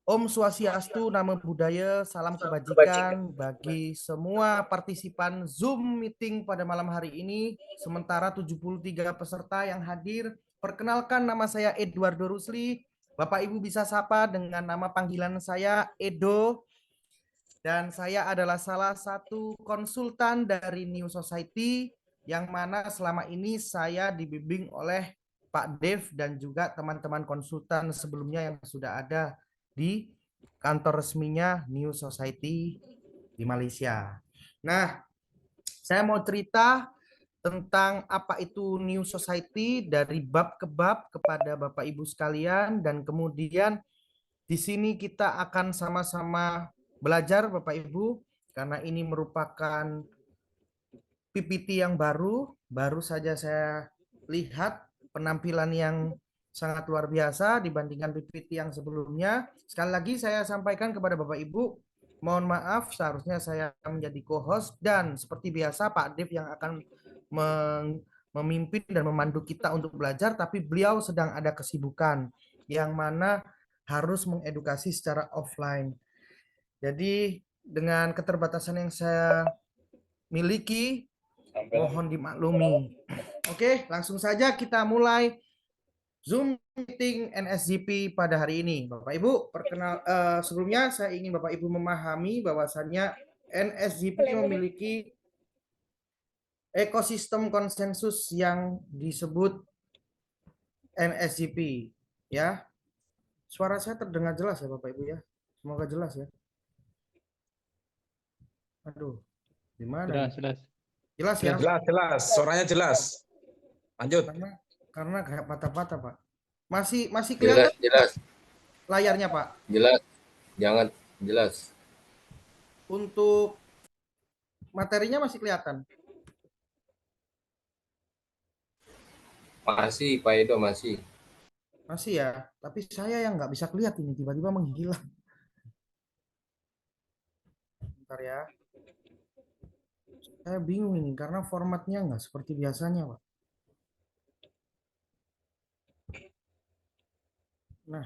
Om Swastiastu, Namo Buddhaya, salam kebajikan bagi semua partisipan Zoom meeting pada malam hari ini. Sementara 73 peserta yang hadir, perkenalkan nama saya Eduardo Rusli. Bapak Ibu bisa sapa dengan nama panggilan saya Edo. Dan saya adalah salah satu konsultan dari New Society yang mana selama ini saya dibimbing oleh Pak Dev dan juga teman-teman konsultan sebelumnya yang sudah ada di kantor resminya New Society di Malaysia. Nah, saya mau cerita tentang apa itu New Society dari bab ke bab kepada Bapak Ibu sekalian, dan kemudian di sini kita akan sama-sama belajar Bapak Ibu, karena ini merupakan PPT yang baru saja saya lihat penampilan yang sangat luar biasa dibandingkan PPT yang sebelumnya. Sekali lagi saya sampaikan kepada Bapak Ibu, mohon maaf seharusnya saya menjadi co-host dan seperti biasa Pak Dev yang akan memimpin dan memandu kita untuk belajar, tapi beliau sedang ada kesibukan yang mana harus mengedukasi secara offline. Jadi dengan keterbatasan yang saya miliki, mohon dimaklumi. Oke, langsung saja kita mulai Zoom meeting NSGP pada hari ini. Bapak Ibu, sebelumnya saya ingin Bapak Ibu memahami bahwasannya NSGP memiliki ekosistem konsensus yang disebut NSGP, ya. Suara saya terdengar jelas ya Bapak Ibu ya? Semoga jelas ya. Aduh, gimana Jelas, ini? jelas. Jelas ya? Jelas, suaranya jelas. Lanjut. Karena kayak patah-patah, Pak. Masih Jelas, kelihatan jelas, layarnya, Pak? jelas. Jangan jelas. Untuk materinya masih kelihatan? Masih, Pak Edo, masih. Masih ya, tapi saya yang nggak bisa kelihatan ini tiba-tiba menghilang. Bentar ya. Saya bingung ini karena formatnya nggak seperti biasanya, Pak. Nah,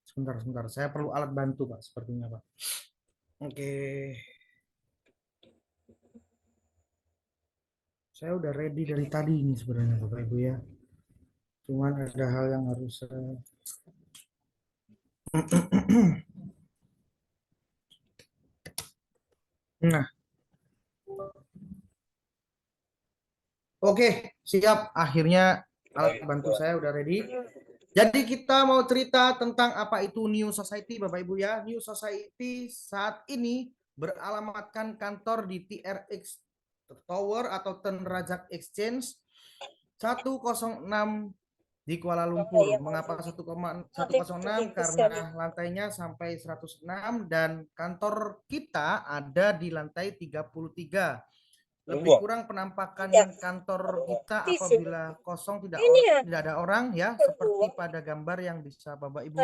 sebentar. Saya perlu alat bantu, Pak, sepertinya, Pak. Oke. Saya udah ready dari tadi ini sebenarnya, Bapak Ibu ya. Cuman ada hal yang harus saya... Nah, oke, siap. Akhirnya alat bantu saya udah ready. Jadi kita mau cerita tentang apa itu New Society, Bapak Ibu ya. New Society saat ini beralamatkan kantor di TRX Tower atau Ten Rajak Exchange 106 di Kuala Lumpur. Mengapa 106? Karena lantainya sampai 106 dan kantor kita ada di lantai 33. Lebih kurang penampakan kantor kita apabila kosong, tidak ada orang ya, seperti pada gambar yang bisa Bapak Ibu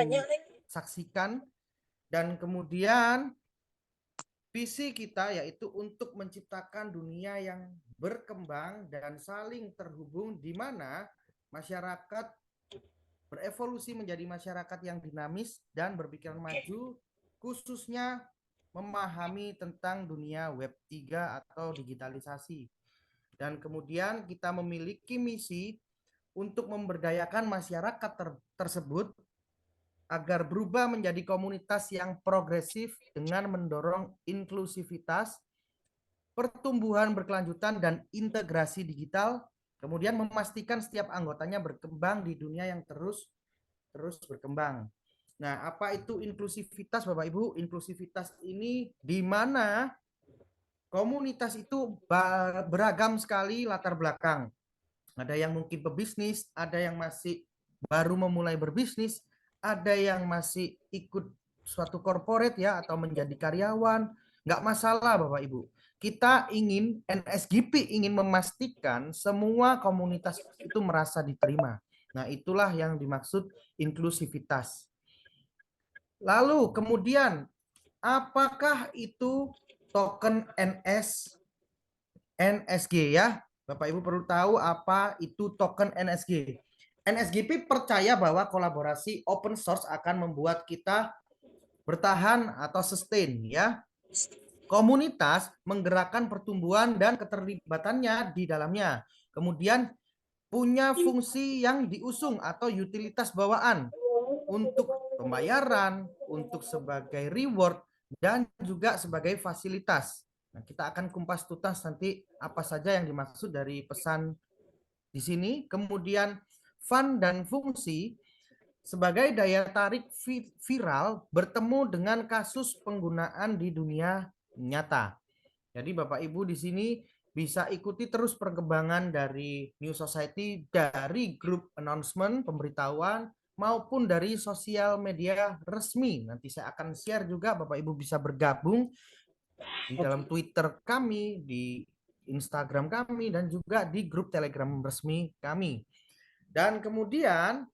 saksikan. Dan kemudian visi kita yaitu untuk menciptakan dunia yang berkembang dan saling terhubung, di mana masyarakat berevolusi menjadi masyarakat yang dinamis dan berpikiran maju, khususnya memahami tentang dunia Web 3 atau digitalisasi. Dan kemudian kita memiliki misi untuk memberdayakan masyarakat tersebut agar berubah menjadi komunitas yang progresif dengan mendorong inklusivitas, pertumbuhan berkelanjutan, dan integrasi digital, kemudian memastikan setiap anggotanya berkembang di dunia yang terus berkembang. Nah, apa itu inklusivitas, Bapak Ibu? Inklusivitas ini di mana komunitas itu beragam sekali latar belakang. Ada yang mungkin pebisnis, ada yang masih baru memulai berbisnis, ada yang masih ikut suatu corporate ya atau menjadi karyawan. Nggak masalah Bapak Ibu. Kita ingin, NSGP ingin memastikan semua komunitas itu merasa diterima. Nah, itulah yang dimaksud inklusivitas. Lalu kemudian, apakah itu token NSG ya? Bapak Ibu perlu tahu apa itu token NSG. NSGP percaya bahwa kolaborasi open source akan membuat kita bertahan atau sustain ya. Komunitas menggerakkan pertumbuhan dan keterlibatannya di dalamnya. Kemudian punya fungsi yang diusung atau utilitas bawaan untuk pembayaran, untuk sebagai reward, dan juga sebagai fasilitas. Nah, kita akan kumpas tuntas nanti apa saja yang dimaksud dari pesan di sini. Kemudian fun dan fungsi sebagai daya tarik viral bertemu dengan kasus penggunaan di dunia nyata. Jadi Bapak Ibu di sini bisa ikuti terus perkembangan dari New Society dari grup announcement, pemberitahuan, maupun dari sosial media resmi. Nanti saya akan share juga, Bapak Ibu bisa bergabung di dalam Twitter kami, di Instagram kami, dan juga di grup Telegram resmi kami. Dan kemudian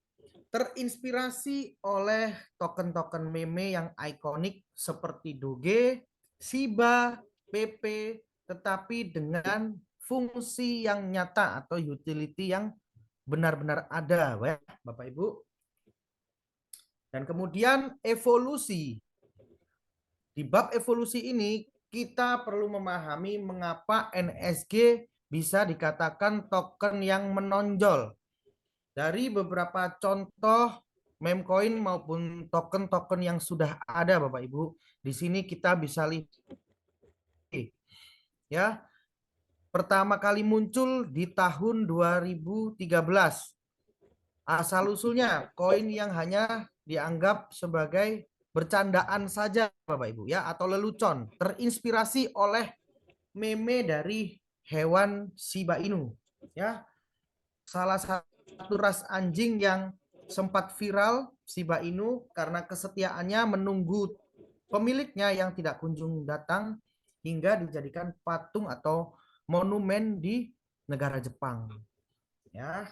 terinspirasi oleh token-token meme yang ikonik seperti Doge, Shiba, PP, tetapi dengan fungsi yang nyata atau utility yang benar-benar ada, ya, Bapak Ibu. Dan kemudian evolusi. Di bab evolusi ini kita perlu memahami mengapa NSG bisa dikatakan token yang menonjol. Dari beberapa contoh meme coin maupun token-token yang sudah ada Bapak Ibu, di sini kita bisa lihat ya. Pertama kali muncul di tahun 2013. Asal usulnya koin yang hanya dianggap sebagai bercandaan saja Bapak Ibu ya, atau lelucon, terinspirasi oleh meme dari hewan Shiba Inu ya. Salah satu ras anjing yang sempat viral Shiba Inu karena kesetiaannya menunggu pemiliknya yang tidak kunjung datang hingga dijadikan patung atau monumen di negara Jepang. Ya.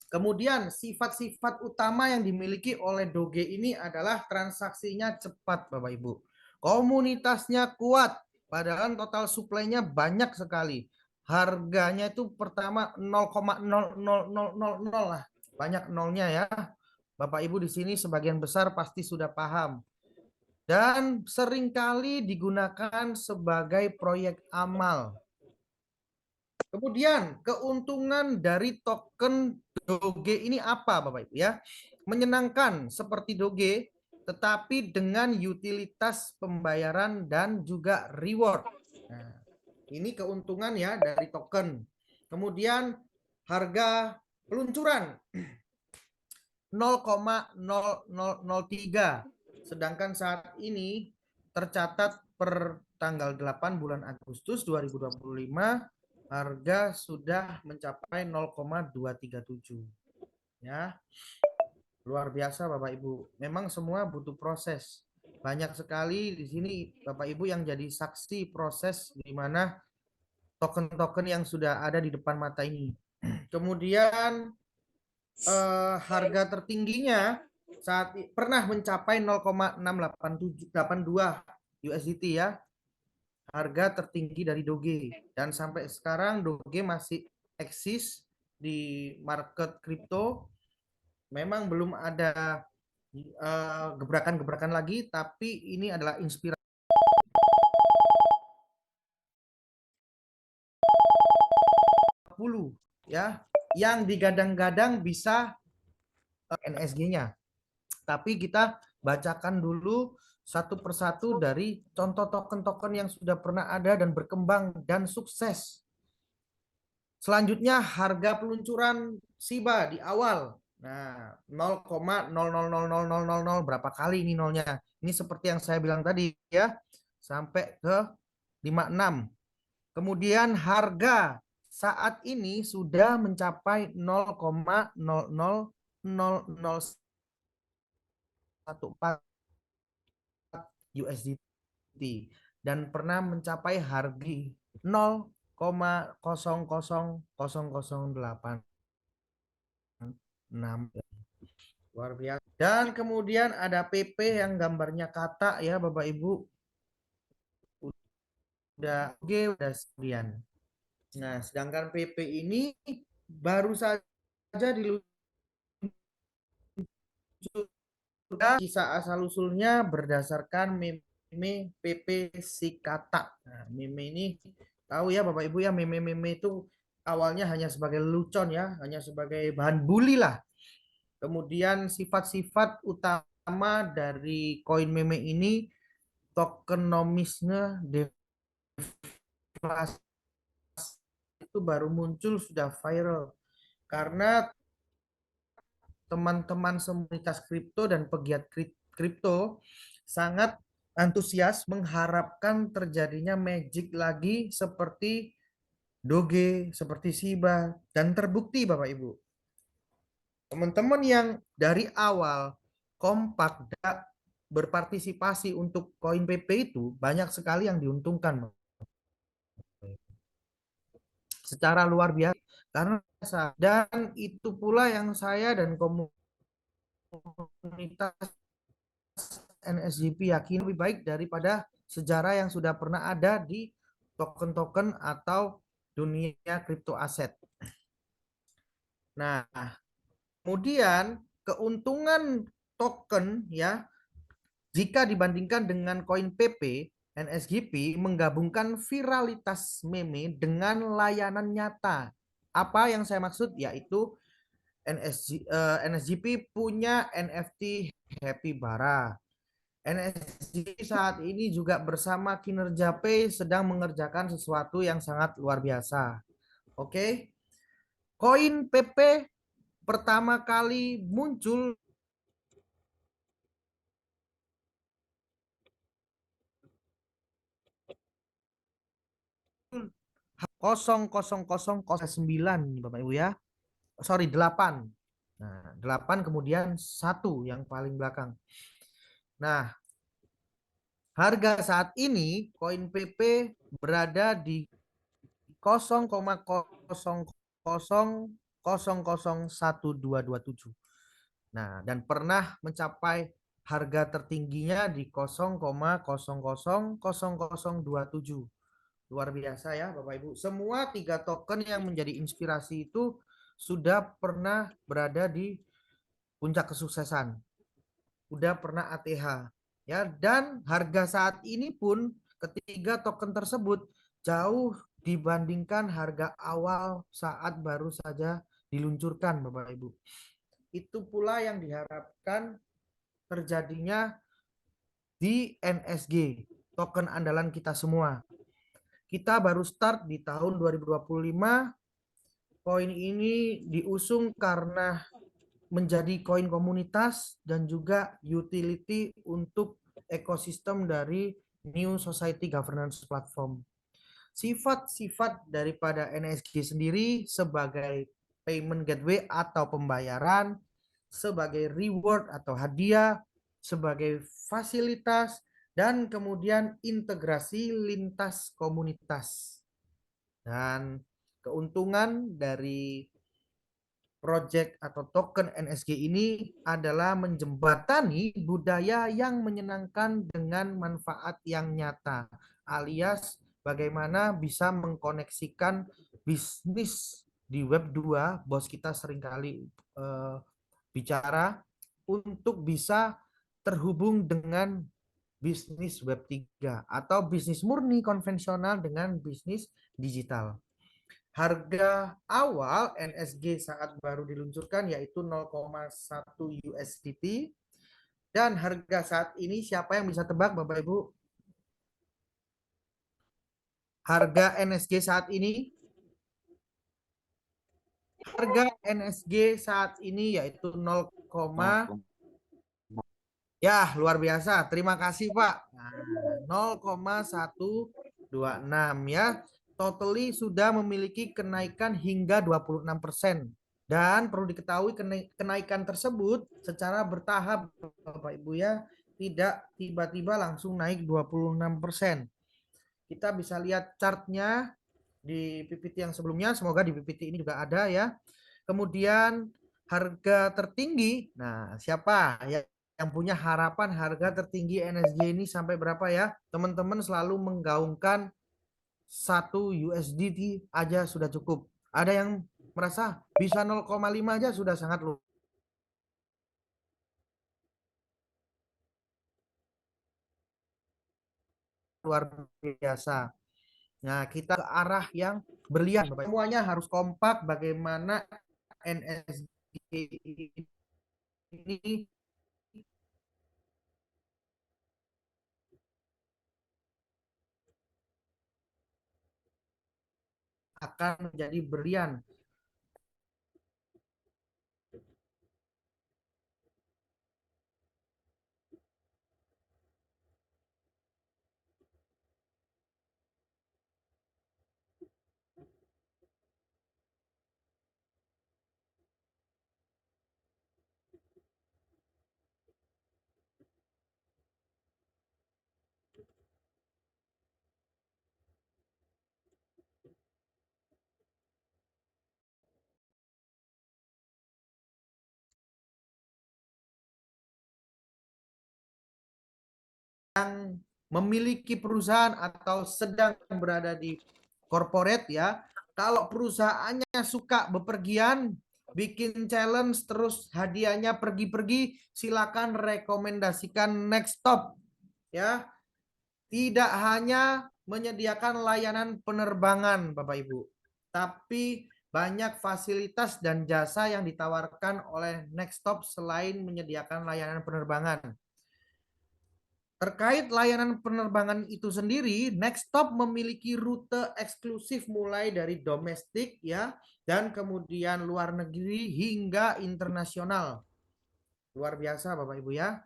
Kemudian sifat-sifat utama yang dimiliki oleh Doge ini adalah transaksinya cepat Bapak Ibu. Komunitasnya kuat, padahal total supply-nya banyak sekali. Harganya itu pertama 0,0000 lah. Banyak nolnya ya. Bapak Ibu di sini sebagian besar pasti sudah paham. Dan seringkali digunakan sebagai proyek amal. Kemudian keuntungan dari token Doge ini apa Bapak Ibu ya? Menyenangkan seperti Doge tetapi dengan utilitas pembayaran dan juga reward. Nah, ini keuntungan ya dari token. Kemudian harga peluncuran 0,0003. Sedangkan saat ini tercatat per tanggal 8 bulan Agustus 2025 harga sudah mencapai 0,237. Ya. Luar biasa Bapak Ibu. Memang semua butuh proses. Banyak sekali di sini Bapak Ibu yang jadi saksi proses di mana token-token yang sudah ada di depan mata ini. Kemudian harga tertingginya saat pernah mencapai 0,682 USDT ya. Harga tertinggi dari Doge, dan sampai sekarang Doge masih eksis di market kripto. Memang belum ada gebrakan-gebrakan lagi, tapi ini adalah inspirasi ya yang digadang-gadang bisa NSG-nya. Tapi kita bacakan dulu satu persatu dari contoh token-token yang sudah pernah ada dan berkembang dan sukses. Selanjutnya harga peluncuran Shiba di awal. Nah, 0,000000 berapa kali ini nolnya? Ini seperti yang saya bilang tadi ya. Sampai ke 56. Kemudian harga saat ini sudah mencapai 0,000014 USDT dan pernah mencapai harga 0,000008. Luar biasa. Dan kemudian ada PP yang gambarnya kata ya Bapak Ibu. Udah sekian. Nah, sedangkan PP ini baru saja diluncurkan, kisah asal-usulnya berdasarkan meme PP Sikata. Nah, meme ini tahu ya Bapak Ibu ya, meme-meme itu awalnya hanya sebagai lelucon ya, hanya sebagai bahan bully lah. Kemudian sifat-sifat utama dari koin meme ini, tokenomicsnya, deflasi itu baru muncul sudah viral karena teman-teman komunitas kripto dan pegiat kripto sangat antusias mengharapkan terjadinya magic lagi seperti Doge, seperti Shiba, dan terbukti Bapak Ibu. Teman-teman yang dari awal kompak berpartisipasi untuk koin PP itu banyak sekali yang diuntungkan secara luar biasa karena dan itu pula yang saya dan komunitas NSGP yakin lebih baik daripada sejarah yang sudah pernah ada di token-token atau dunia kripto aset. Nah, kemudian keuntungan token ya jika dibandingkan dengan koin PP, NSGP menggabungkan viralitas meme dengan layanan nyata. Apa yang saya maksud yaitu NSGP punya NFT Happy Bara. NSGP saat ini juga bersama Kinerja Pay sedang mengerjakan sesuatu yang sangat luar biasa. Oke. Koin PP pertama kali muncul 0,0009 Bapak Ibu ya. Sorry 8. Nah, 8 kemudian 1 yang paling belakang. Nah, harga saat ini koin PP berada di 0,00001227. Nah, dan pernah mencapai harga tertingginya di 0,000027. Luar biasa ya Bapak Ibu. Semua 3 token yang menjadi inspirasi itu sudah pernah berada di puncak kesuksesan. Udah pernah ATH. Ya, dan harga saat ini pun ketiga token tersebut jauh dibandingkan harga awal saat baru saja diluncurkan Bapak Ibu. Itu pula yang diharapkan terjadinya di NSG, token andalan kita semua. Kita baru start di tahun 2025. Koin ini diusung karena menjadi koin komunitas dan juga utility untuk ekosistem dari New Society Governance Platform. Sifat-sifat daripada NSG sendiri sebagai payment gateway atau pembayaran, sebagai reward atau hadiah, sebagai fasilitas, dan kemudian integrasi lintas komunitas. Dan keuntungan dari project atau token NSG ini adalah menjembatani budaya yang menyenangkan dengan manfaat yang nyata, alias bagaimana bisa mengkoneksikan bisnis di web 2, bos kita seringkali bicara, untuk bisa terhubung dengan bisnis web 3 atau bisnis murni konvensional dengan bisnis digital. Harga awal NSG saat baru diluncurkan yaitu 0,1 USDT. Dan harga saat ini siapa yang bisa tebak Bapak Ibu? Harga NSG saat ini? Harga NSG saat ini yaitu 0, ya luar biasa. Terima kasih Pak. Nah, 0,126 ya. Totally sudah memiliki kenaikan hingga 26%. Dan perlu diketahui kenaikan tersebut secara bertahap Bapak Ibu ya, tidak tiba-tiba langsung naik 26%. Kita bisa lihat chartnya di PPT yang sebelumnya, semoga di PPT ini juga ada ya. Kemudian harga tertinggi, nah siapa ya yang punya harapan harga tertinggi NSG ini sampai berapa ya? Teman-teman selalu menggaungkan 1 USDT aja sudah cukup. Ada yang merasa bisa 0,5 aja sudah sangat luar biasa. Nah, kita ke arah yang berlian, Bapak. Semuanya harus kompak bagaimana NSG ini akan menjadi berlian. Yang memiliki perusahaan atau sedang berada di corporate ya, kalau perusahaannya suka bepergian, bikin challenge terus hadiahnya pergi-pergi, silakan rekomendasikan Nextstop ya. Tidak hanya menyediakan layanan penerbangan Bapak Ibu, tapi banyak fasilitas dan jasa yang ditawarkan oleh Nextstop selain menyediakan layanan penerbangan. Terkait layanan penerbangan itu sendiri, Nextstop memiliki rute eksklusif mulai dari domestik ya, dan kemudian luar negeri hingga internasional. Luar biasa Bapak Ibu ya.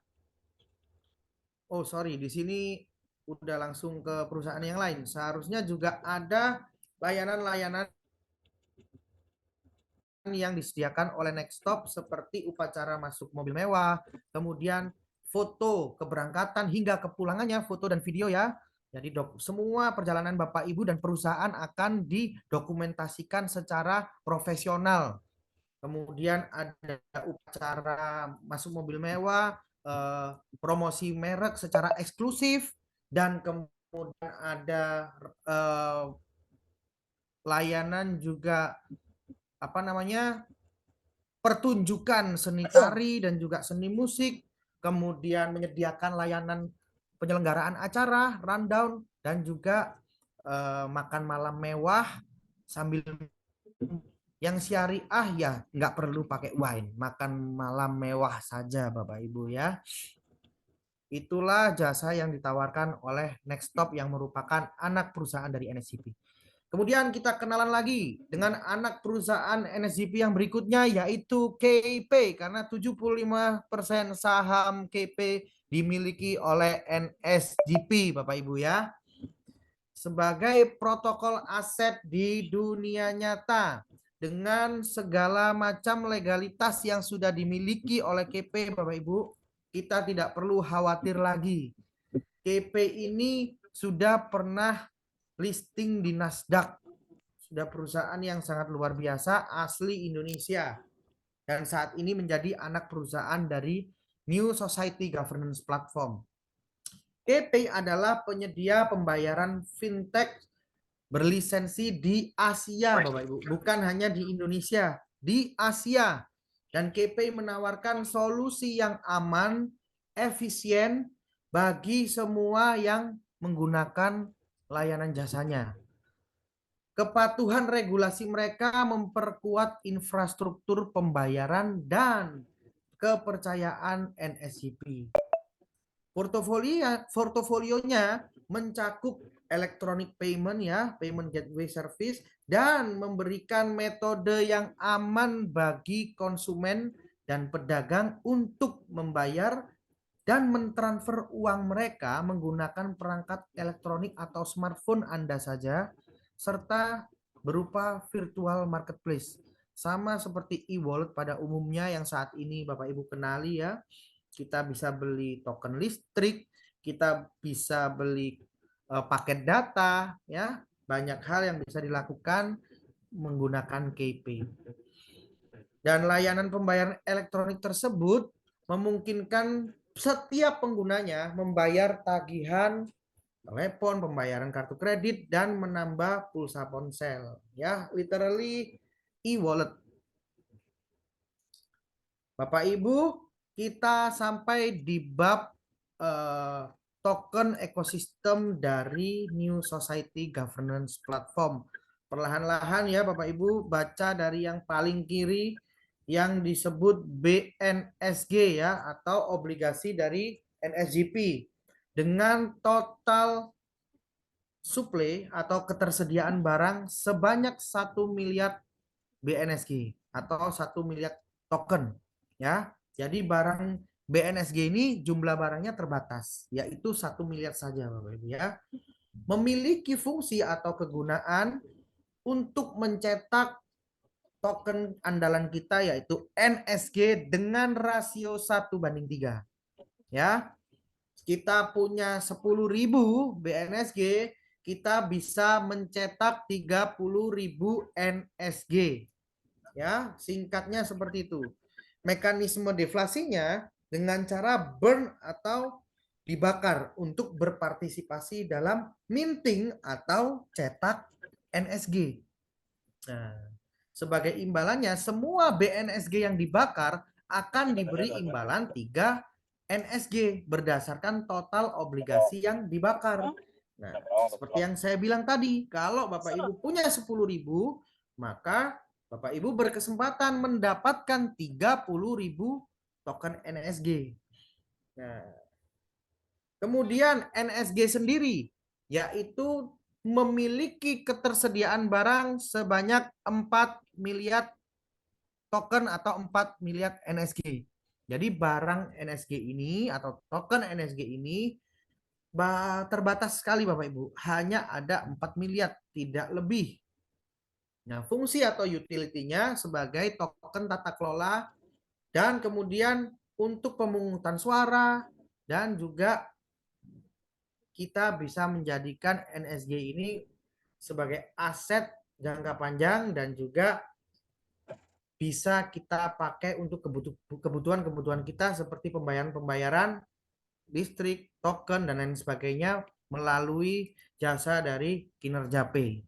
Oh sorry, di sini udah langsung ke perusahaan yang lain. Seharusnya juga ada layanan-layanan yang disediakan oleh Nextstop seperti upacara masuk mobil mewah, kemudian foto keberangkatan hingga kepulangannya, foto dan video ya. Jadi semua perjalanan Bapak Ibu dan perusahaan akan didokumentasikan secara profesional. Kemudian ada upacara masuk mobil mewah, promosi merek secara eksklusif, dan kemudian ada layanan juga apa namanya pertunjukan seni tari dan juga seni musik, kemudian menyediakan layanan penyelenggaraan acara, rundown, dan juga makan malam mewah sambil yang syariah ya nggak perlu pakai wine, makan malam mewah saja Bapak Ibu ya. Itulah jasa yang ditawarkan oleh Nextstop yang merupakan anak perusahaan dari NSCP. Kemudian kita kenalan lagi dengan anak perusahaan NSCP yang berikutnya yaitu KP karena 75% saham KP dimiliki oleh NSGP Bapak Ibu ya. Sebagai protokol aset di dunia nyata dengan segala macam legalitas yang sudah dimiliki oleh KP Bapak Ibu, kita tidak perlu khawatir lagi. KP ini sudah pernah listing di Nasdaq. Sudah perusahaan yang sangat luar biasa asli Indonesia. Dan saat ini menjadi anak perusahaan dari New Society Governance Platform. KP adalah penyedia pembayaran fintech berlisensi di Asia, Bapak Ibu. Bukan hanya di Indonesia, di Asia. Dan KP menawarkan solusi yang aman, efisien bagi semua yang menggunakan layanan jasanya. Kepatuhan regulasi mereka memperkuat infrastruktur pembayaran dan kepercayaan NSCP. Portofolionya mencakup electronic payment ya, payment gateway service, dan memberikan metode yang aman bagi konsumen dan pedagang untuk membayar dan mentransfer uang mereka menggunakan perangkat elektronik atau smartphone Anda saja, serta berupa virtual marketplace. Sama seperti e-wallet pada umumnya yang saat ini Bapak Ibu kenali ya. Kita bisa beli token listrik, kita bisa beli paket data ya, banyak hal yang bisa dilakukan menggunakan KP. Dan layanan pembayaran elektronik tersebut memungkinkan setiap penggunanya membayar tagihan telepon, pembayaran kartu kredit, dan menambah pulsa ponsel. Ya, literally e-wallet. Bapak Ibu, kita sampai di bab token ekosistem dari New Society Governance Platform. Perlahan-lahan ya Bapak Ibu, baca dari yang paling kiri yang disebut BNSG ya, atau obligasi dari NSGP dengan total supply atau ketersediaan barang sebanyak 1 miliar BNSG atau 1 miliar token ya. Jadi barang BNSG ini jumlah barangnya terbatas, yaitu 1 miliar saja Bapak Ibu ya. Memiliki fungsi atau kegunaan untuk mencetak token andalan kita yaitu NSG dengan rasio 1:3 ya. Kita punya 10.000 BNSG, kita bisa mencetak 30.000 NSG. Ya, singkatnya seperti itu. Mekanisme deflasinya dengan cara burn atau dibakar untuk berpartisipasi dalam minting atau cetak NSG. Nah, sebagai imbalannya semua BNSG yang dibakar akan diberi imbalan 3 NSG berdasarkan total obligasi yang dibakar. Nah, seperti yang saya bilang tadi, kalau Bapak Ibu punya 10.000, maka Bapak Ibu berkesempatan mendapatkan 30.000 token NSG. Nah, kemudian NSG sendiri yaitu memiliki ketersediaan barang sebanyak 4 miliar token atau 4 miliar NSG. Jadi barang NSG ini atau token NSG ini terbatas sekali Bapak Ibu. Hanya ada 4 miliar, tidak lebih. Nah, fungsi atau utility-nya sebagai token tata kelola dan kemudian untuk pemungutan suara dan juga kita bisa menjadikan NSG ini sebagai aset jangka panjang dan juga bisa kita pakai untuk kebutuhan-kebutuhan kita seperti pembayaran-pembayaran listrik, token, dan lain sebagainya melalui jasa dari kinerja Pay.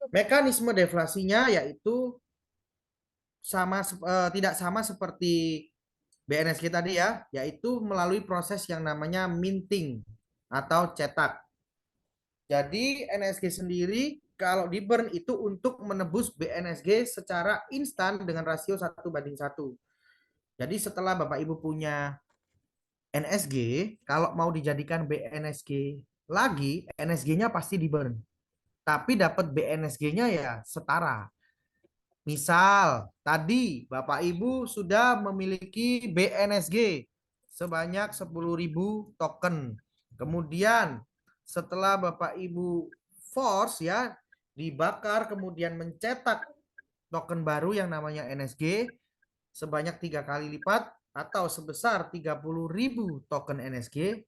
Mekanisme deflasinya yaitu tidak sama seperti BNSG tadi ya, yaitu melalui proses yang namanya minting atau cetak. Jadi NSG sendiri kalau di burn itu untuk menebus BNSG secara instan dengan rasio 1:1. Jadi setelah Bapak Ibu punya NSG, kalau mau dijadikan BNSG lagi, NSG-nya pasti di burn. Tapi dapat BNSG-nya ya setara. Misal tadi Bapak Ibu sudah memiliki BNSG sebanyak 10.000 token. Kemudian setelah Bapak Ibu force ya dibakar kemudian mencetak token baru yang namanya NSG sebanyak 3 kali lipat atau sebesar 30.000 token NSG,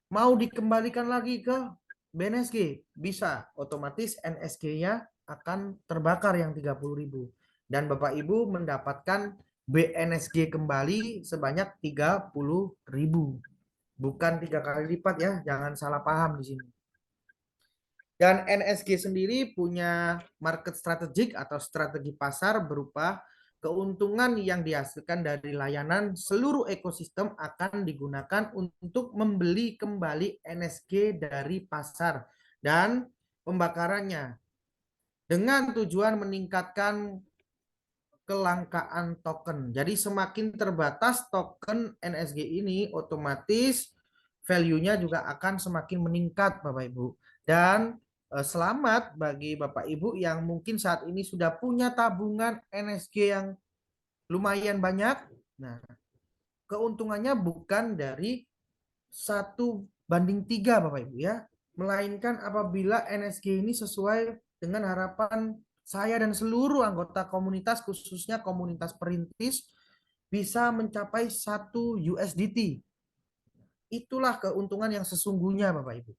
mau dikembalikan lagi ke BNSG bisa, otomatis NSG-nya akan terbakar yang 30.000 dan Bapak Ibu mendapatkan BNSG kembali sebanyak 30.000, bukan 3 kali lipat ya, jangan salah paham di sini. Dan NSG sendiri punya market strategik atau strategi pasar berupa keuntungan yang dihasilkan dari layanan seluruh ekosistem akan digunakan untuk membeli kembali NSG dari pasar dan pembakarannya dengan tujuan meningkatkan kelangkaan token. Jadi semakin terbatas token NSG ini, otomatis value-nya juga akan semakin meningkat Bapak Ibu. Dan selamat bagi Bapak Ibu yang mungkin saat ini sudah punya tabungan NSG yang lumayan banyak. Nah, keuntungannya bukan dari 1:3 Bapak Ibu ya, melainkan apabila NSG ini sesuai dengan harapan saya dan seluruh anggota komunitas, khususnya komunitas perintis, bisa mencapai 1 USDT. Itulah keuntungan yang sesungguhnya Bapak Ibu.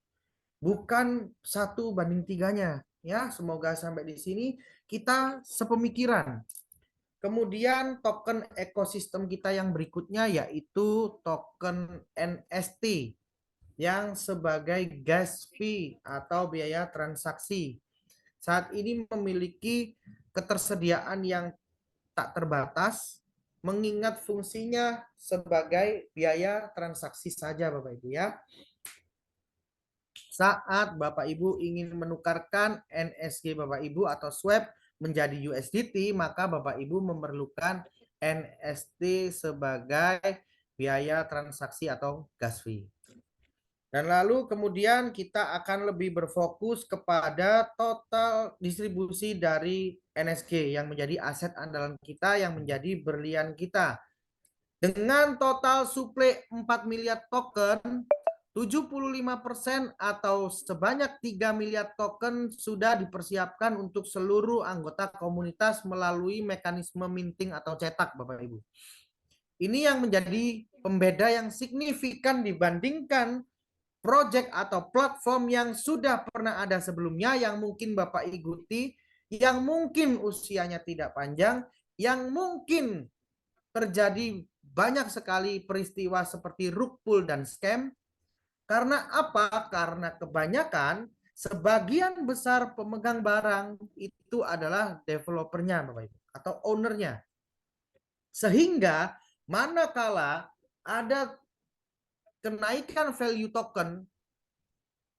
Bukan 1:3-nya. Ya, semoga sampai di sini kita sepemikiran. Kemudian token ekosistem kita yang berikutnya yaitu token NST. yang sebagai gas fee atau biaya transaksi. Saat ini memiliki ketersediaan yang tak terbatas, mengingat fungsinya sebagai biaya transaksi saja Bapak Ibu ya. Saat Bapak Ibu ingin menukarkan NSG Bapak Ibu atau swap menjadi USDT, maka Bapak Ibu memerlukan NST sebagai biaya transaksi atau gas fee. Dan lalu kemudian kita akan lebih berfokus kepada total distribusi dari NSG yang menjadi aset andalan kita, yang menjadi berlian kita. Dengan total suplai 4 miliar token, 75% atau sebanyak 3 miliar token sudah dipersiapkan untuk seluruh anggota komunitas melalui mekanisme minting atau cetak Bapak Ibu. Ini yang menjadi pembeda yang signifikan dibandingkan project atau platform yang sudah pernah ada sebelumnya, yang mungkin Bapak ikuti, yang mungkin usianya tidak panjang, yang mungkin terjadi banyak sekali peristiwa seperti rug pull dan scam. Karena apa? Karena kebanyakan sebagian besar pemegang barang itu adalah developernya Bapak Ibu atau ownernya. Sehingga manakala ada kenaikan value token,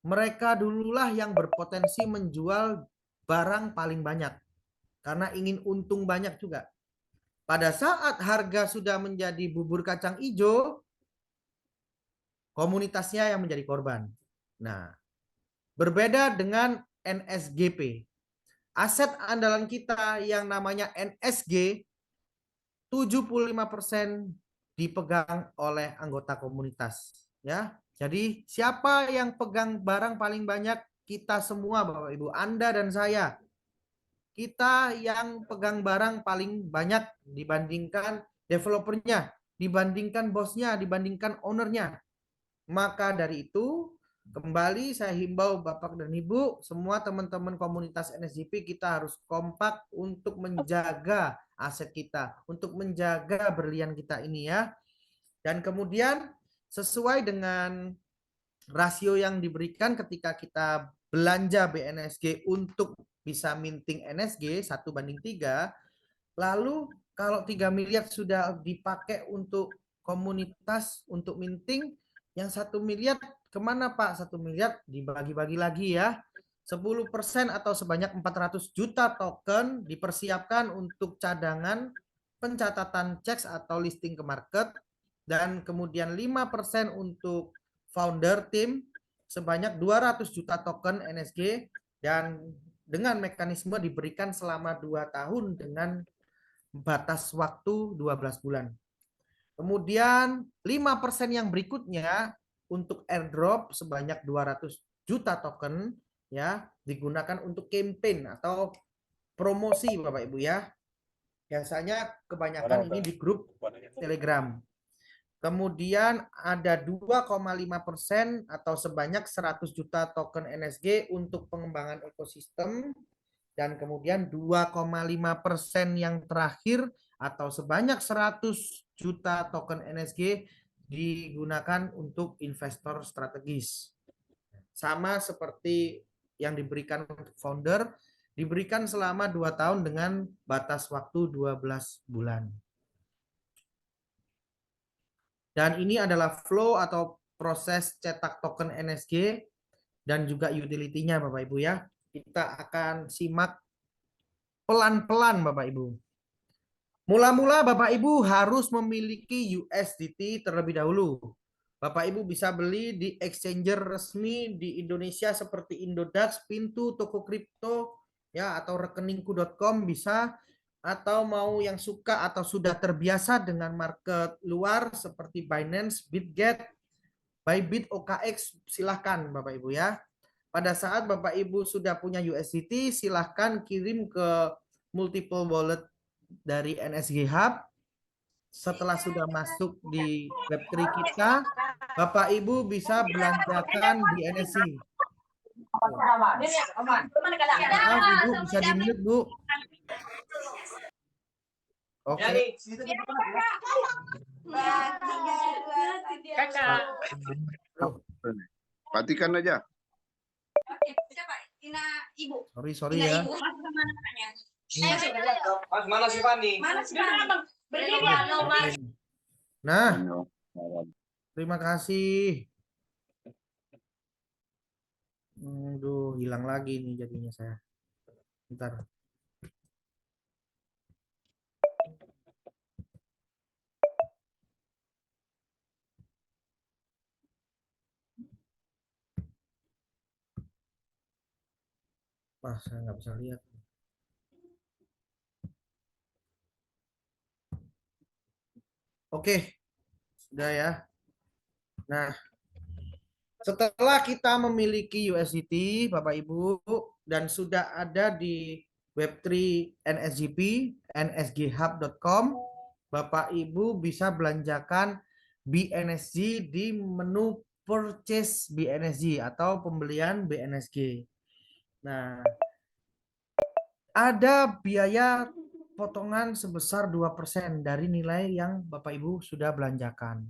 mereka dululah yang berpotensi menjual barang paling banyak karena ingin untung banyak juga. Pada saat harga sudah menjadi bubur kacang hijau, komunitasnya yang menjadi korban. Nah, berbeda dengan NSGP. Aset andalan kita yang namanya NSG 75% dipegang oleh anggota komunitas, ya. Jadi siapa yang pegang barang paling banyak? Kita semua Bapak Ibu, Anda dan saya. Kita yang pegang barang paling banyak dibandingkan developernya, dibandingkan bosnya, dibandingkan ownernya. Maka dari itu, kembali saya himbau Bapak dan Ibu, semua teman-teman komunitas NSGP, kita harus kompak untuk menjaga aset kita, untuk menjaga berlian kita ini ya. Dan kemudian sesuai dengan rasio yang diberikan ketika kita belanja BNSG untuk bisa minting NSG 1:3, lalu kalau 3 miliar sudah dipakai untuk komunitas, untuk minting, yang 1 miliar kemana Pak? 1 miliar dibagi-bagi lagi ya. 10% atau sebanyak 400 juta token dipersiapkan untuk cadangan pencatatan checks atau listing ke market, dan kemudian 5% untuk founder tim sebanyak 200 juta token NSG, dan dengan mekanisme diberikan selama 2 tahun dengan batas waktu 12 bulan. Kemudian 5% yang berikutnya untuk airdrop sebanyak 200 juta token ya, digunakan untuk campaign atau promosi Bapak Ibu ya. Biasanya kebanyakan ini di grup Telegram. Kemudian ada 2,5% atau sebanyak 100 juta token NSG untuk pengembangan ekosistem. Dan kemudian 2,5% yang terakhir atau sebanyak 100 juta token NSG digunakan untuk investor strategis. Sama seperti yang diberikan untuk founder, diberikan selama 2 tahun dengan batas waktu 12 bulan. Dan ini adalah flow atau proses cetak token NSG dan juga utility-nya Bapak Ibu ya. Kita akan simak pelan-pelan Bapak Ibu. Mula-mula Bapak Ibu harus memiliki USDT terlebih dahulu. Bapak Ibu bisa beli di exchanger resmi di Indonesia seperti Indodax, Pintu, Toko Kripto ya, atau rekeningku.com bisa, atau mau yang suka atau sudah terbiasa dengan market luar seperti Binance, Bitget, Bybit, OKX, silahkan Bapak Ibu ya. Pada saat Bapak Ibu sudah punya USDT, silahkan kirim ke multiple wallet dari NSG Hub. Setelah sudah masuk di Web3 kita, Bapak Ibu bisa belanjakan di NSC. Maaf Ibu, bisa di-mute Bu. Oke. Kakak. Matikan aja. Oke, siapa? Ina Ibu. Sorry Ina ya. Ibu. Mas kemana namanya? Mas, mana si Fani? Mana sih Bang? Berdiri ya. Nah, terima kasih. Aduh, hilang lagi nih jadinya saya. Bentar. Wah, saya nggak bisa lihat. Oke, sudah ya. Nah, setelah kita memiliki USDT, Bapak Ibu, dan sudah ada di Web3 NSGP, nsghub.com, Bapak Ibu bisa belanjakan BNSG di menu purchase BNSG atau pembelian BNSG. Nah, ada biaya potongan sebesar 2% dari nilai yang Bapak Ibu sudah belanjakan.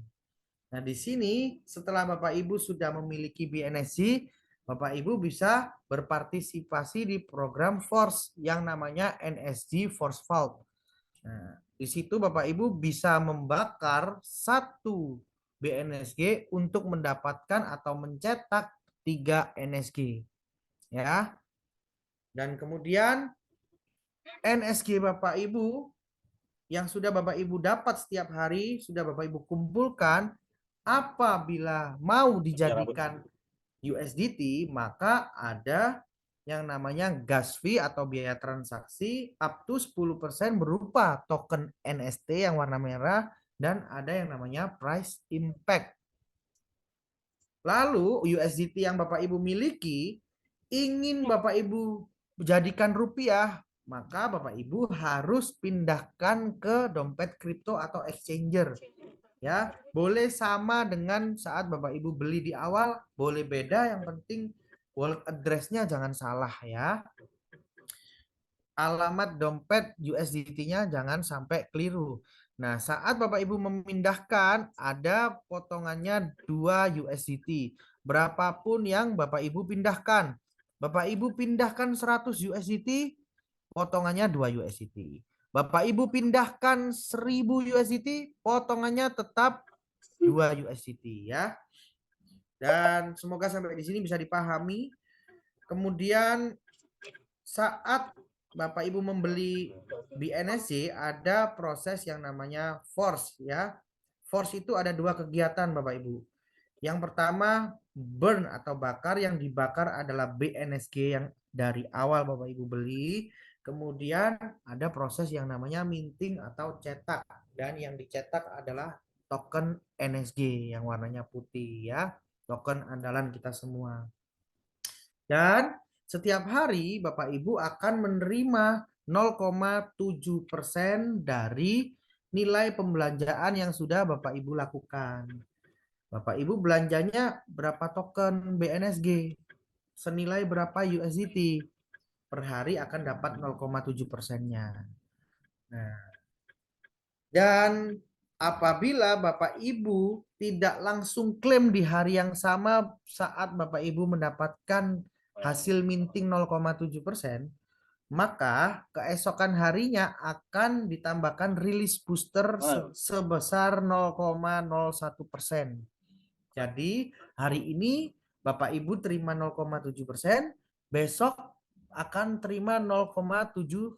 Nah, di sini setelah Bapak Ibu sudah memiliki BNSG, Bapak Ibu bisa berpartisipasi di program Force yang namanya NSG Force Vault. Nah, di situ Bapak Ibu bisa membakar 1 BNSG untuk mendapatkan atau mencetak 3 NSG. Ya. Dan kemudian NSG Bapak Ibu yang sudah Bapak Ibu dapat setiap hari, sudah Bapak Ibu kumpulkan, apabila mau dijadikan USDT, maka ada yang namanya gas fee atau biaya transaksi up to 10% berupa token NST yang warna merah, dan ada yang namanya price impact. Lalu USDT yang Bapak Ibu miliki ingin Bapak Ibu jadikan rupiah, maka Bapak Ibu harus pindahkan ke dompet kripto atau exchanger. Ya, boleh sama dengan saat Bapak Ibu beli di awal, boleh beda, yang penting wallet address-nya jangan salah ya. Alamat dompet USDT-nya jangan sampai keliru. Nah, saat Bapak Ibu memindahkan, ada potongannya 2 USDT. Berapapun yang Bapak Ibu pindahkan. Bapak Ibu pindahkan 100 USDT, potongannya 2 USDT. Bapak Ibu pindahkan 1000 USDT, potongannya tetap 2 USDT ya. Dan semoga sampai di sini bisa dipahami. Kemudian saat Bapak Ibu membeli BNSG, ada proses yang namanya force ya. Force itu ada 2 kegiatan Bapak Ibu. Yang pertama burn atau bakar, yang dibakar adalah BNSG yang dari awal Bapak Ibu beli. Kemudian ada proses yang namanya minting atau cetak, dan yang dicetak adalah token NSG yang warnanya putih ya, token andalan kita semua. Dan setiap hari Bapak Ibu akan menerima 0,7% dari nilai pembelanjaan yang sudah Bapak Ibu lakukan. Bapak Ibu belanjanya berapa token BNSG, senilai berapa USDT, per hari akan dapat 0,7%-nya. Nah, dan apabila Bapak Ibu tidak langsung klaim di hari yang sama saat Bapak Ibu mendapatkan hasil minting 0,7%, maka keesokan harinya akan ditambahkan rilis booster sebesar 0,01%. Jadi hari ini Bapak Ibu terima 0,7%, besok akan terima 0,71%.